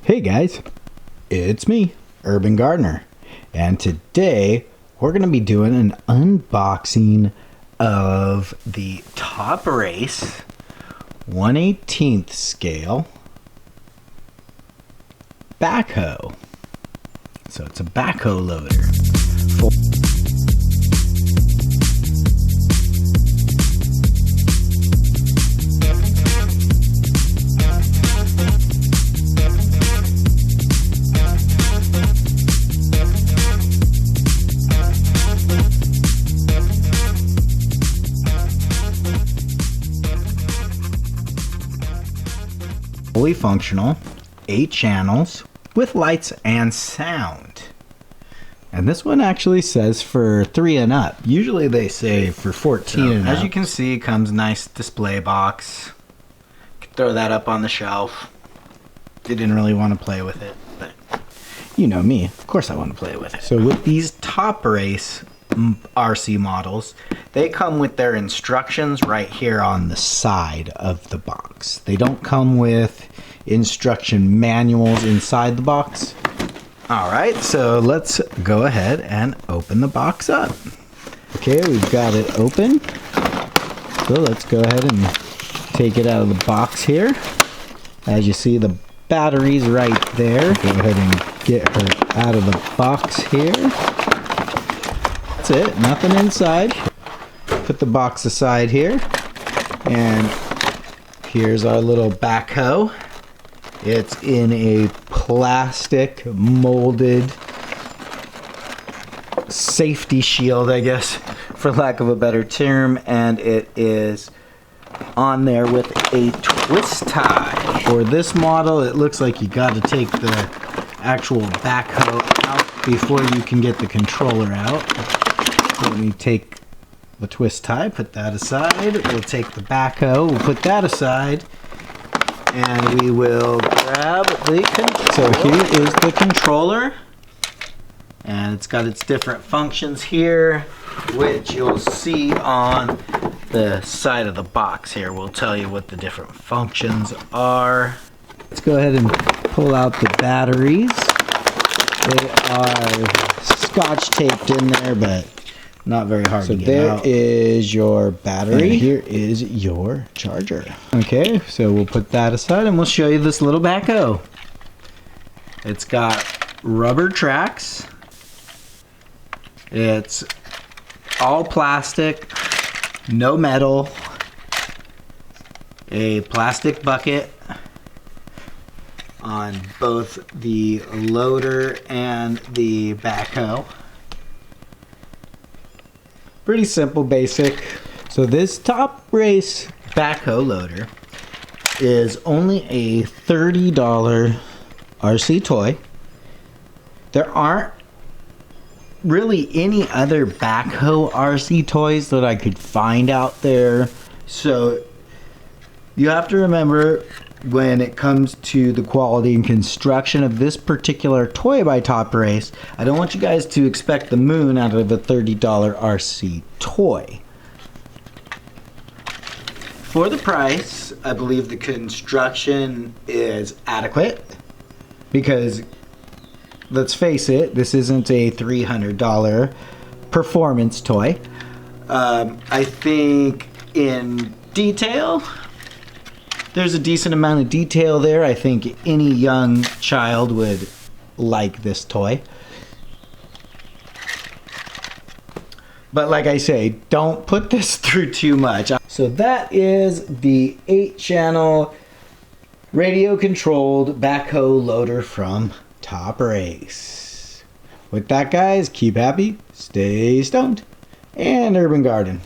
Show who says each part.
Speaker 1: Hey guys, it's me, Urban Gardener, and today we're going to be doing an unboxing of the Top Race 1/18 scale backhoe. So it's a backhoe loader. Fully functional, 8 channels with lights and sound. And this one actually says for 3 and up. Usually they say for 14 and up. As you can see, it comes nice display box. Throw that up on the shelf. Didn't really want to play with it, but you know me, of course I want to play with it. So with these Top Race RC models, they come with their instructions right here on the side of the box. They don't come with instruction manuals inside the box. Alright, so let's go ahead and open the box up. Okay, we've got it open. So let's go ahead and take it out of the box here. As you see, the battery's right there. Go ahead and get her out of the box here. That's it, nothing inside. Put the box aside here, and here's our little backhoe. It's in a plastic molded safety shield, I guess, for lack of a better term, and it is on there with a twist tie. For this model, it looks like you got to take the actual backhoe out before you can get the controller out. Let me take the twist tie, put that aside. We'll take the backhoe, we'll put that aside, and we will grab the controller. So here is the controller, and it's got its different functions here, which you'll see on the side of the box here. We'll tell you what the different functions are. Let's go ahead and pull out the batteries. They are scotch taped in there, but not very hard to get out. So there is your battery. And here is your charger. Okay, so we'll put that aside and we'll show you this little backhoe. It's got rubber tracks. It's all plastic, no metal. A plastic bucket on both the loader and the backhoe. Pretty simple, basic. So this Top Race backhoe loader is only a $30 RC toy. There aren't really any other backhoe RC toys that I could find out there. So you have to remember, when it comes to the quality and construction of this particular toy by Top Race, I don't want you guys to expect the moon out of a $30 RC toy. For the price, I believe the construction is adequate, because let's face it, this isn't a $300 performance toy. I think in detail, there's a decent amount of detail there. I think any young child would like this toy. But like I say, don't put this through too much. So that is the 8-channel radio controlled backhoe loader from Top Race. With that, guys, keep happy, stay stoned, and urban garden.